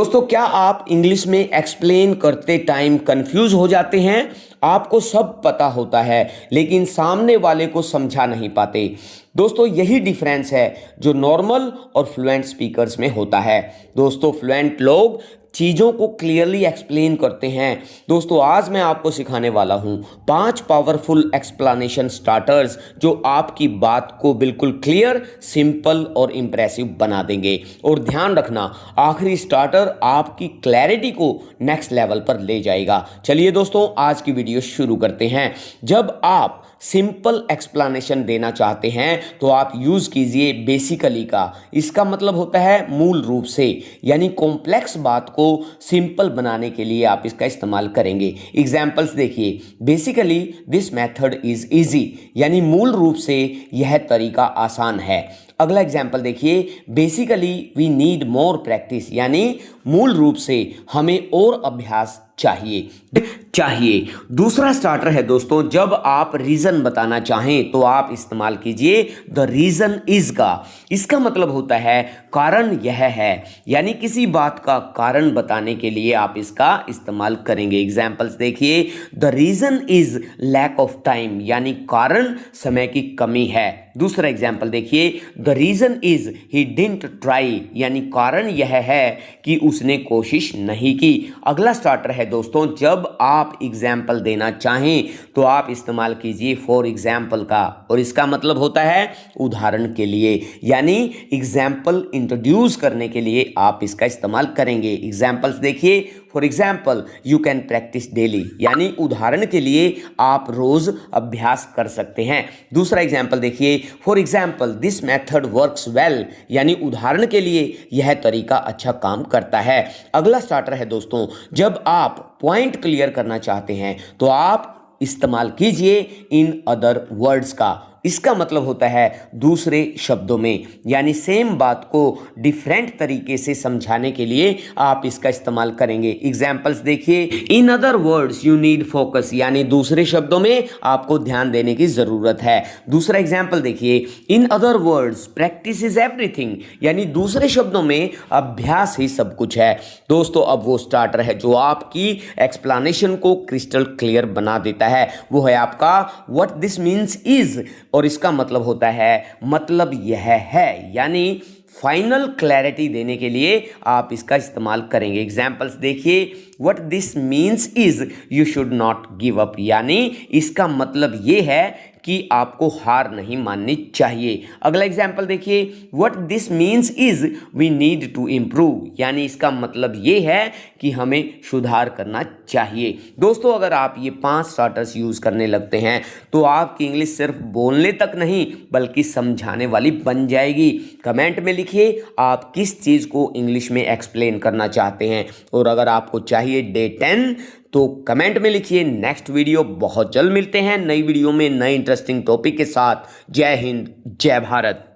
दोस्तों, क्या आप इंग्लिश में एक्सप्लेन करते टाइम कंफ्यूज हो जाते हैं? आपको सब पता होता है लेकिन सामने वाले को समझा नहीं पाते। दोस्तों, यही डिफरेंस है जो नॉर्मल और फ्लुएंट स्पीकर्स में होता है। दोस्तों, फ्लुएंट लोग चीज़ों को क्लियरली एक्सप्लेन करते हैं। दोस्तों, आज मैं आपको सिखाने वाला हूं 5 पावरफुल एक्सप्लेनेशन स्टार्टर्स जो आपकी बात को बिल्कुल क्लियर, सिंपल और इंप्रेसिव बना देंगे। और ध्यान रखना, आखिरी स्टार्टर आपकी क्लैरिटी को नेक्स्ट लेवल पर ले जाएगा। चलिए दोस्तों, आज की वीडियो शुरू करते हैं। जब आप सिंपल एक्सप्लेनेशन देना चाहते हैं तो आप यूज कीजिए बेसिकली का। इसका मतलब होता है मूल रूप से, यानी कॉम्प्लेक्स बात को सिंपल बनाने के लिए आप इसका इस्तेमाल करेंगे। एग्जांपल्स देखिए, basically this method is easy, यानी मूल रूप से यह तरीका आसान है। अगला एग्जाम्पल देखिए, basically we need more practice, यानी मूल रूप से हमें और अभ्यास चाहिए। दूसरा स्टार्टर है दोस्तों, जब आप रीजन बताना चाहें तो आप इस्तेमाल कीजिए द रीजन इज का। इसका मतलब होता है कारण यह है, यानी किसी बात का कारण बताने के लिए आप इसका इस्तेमाल करेंगे। एग्जाम्पल्स देखिए, the reason is lack of time, यानी कारण समय की कमी है। दूसरा एग्जाम्पल देखिए, the reason is he didn't try, यानी कारण यह है कि उसने कोशिश नहीं की। अगला स्टार्टर है दोस्तों, जब आप एग्जाम्पल देना चाहें तो आप इस्तेमाल कीजिए फॉर एग्जाम्पल का, और इसका मतलब होता है उदाहरण के लिए, यानी एग्जाम्पल इंट्रोड्यूस करने के लिए आप इसका इस्तेमाल करेंगे। एग्जाम्पल्स देखिए, for example you can practice daily, यानी उदाहरण के लिए आप रोज अभ्यास कर सकते हैं। दूसरा एग्जाम्पल देखिए, for example this method works well, यानी उदाहरण के लिए यह तरीका अच्छा काम करता है। अगला स्टार्टर है दोस्तों, जब आप पॉइंट क्लियर करना चाहते हैं तो आप इस्तेमाल कीजिए इन अदर वर्ड्स का। इसका मतलब होता है दूसरे शब्दों में, यानी सेम बात को डिफरेंट तरीके से समझाने के लिए आप इसका इस्तेमाल करेंगे। एग्जाम्पल्स देखिए, in other words you need focus, यानी दूसरे शब्दों में आपको ध्यान देने की जरूरत है। दूसरा एग्जाम्पल देखिए, in other words practice is everything, यानी दूसरे शब्दों में अभ्यास ही सब कुछ है। दोस्तों, अब वो स्टार्टर है जो आपकी एक्सप्लेनेशन को क्रिस्टल क्लियर बना देता है, वो है आपका व्हाट दिस मीन्स इज, और इसका मतलब होता है मतलब यह है, यानी फाइनल क्लैरिटी देने के लिए आप इसका इस्तेमाल करेंगे। एग्जाम्पल्स देखिए, what this means is you should not give up, यानी इसका मतलब ये है कि आपको हार नहीं माननी चाहिए। अगला एग्जाम्पल देखिए, what this means is we need to improve, यानी इसका मतलब ये है कि हमें सुधार करना चाहिए। दोस्तों, अगर आप ये 5 स्टार्टर्स यूज करने लगते हैं तो आपकी इंग्लिश सिर्फ बोलने तक नहीं बल्कि समझाने वाली बन जाएगी। कमेंट में लिखिए आप किस चीज़ को इंग्लिश में एक्सप्लेन करना चाहते हैं, और अगर आपको चाहिए डे 10 तो कमेंट में लिखिए। नेक्स्ट वीडियो बहुत जल्द मिलते हैं नई वीडियो में नए इंटरेस्टिंग टॉपिक के साथ। जय हिंद, जय भारत।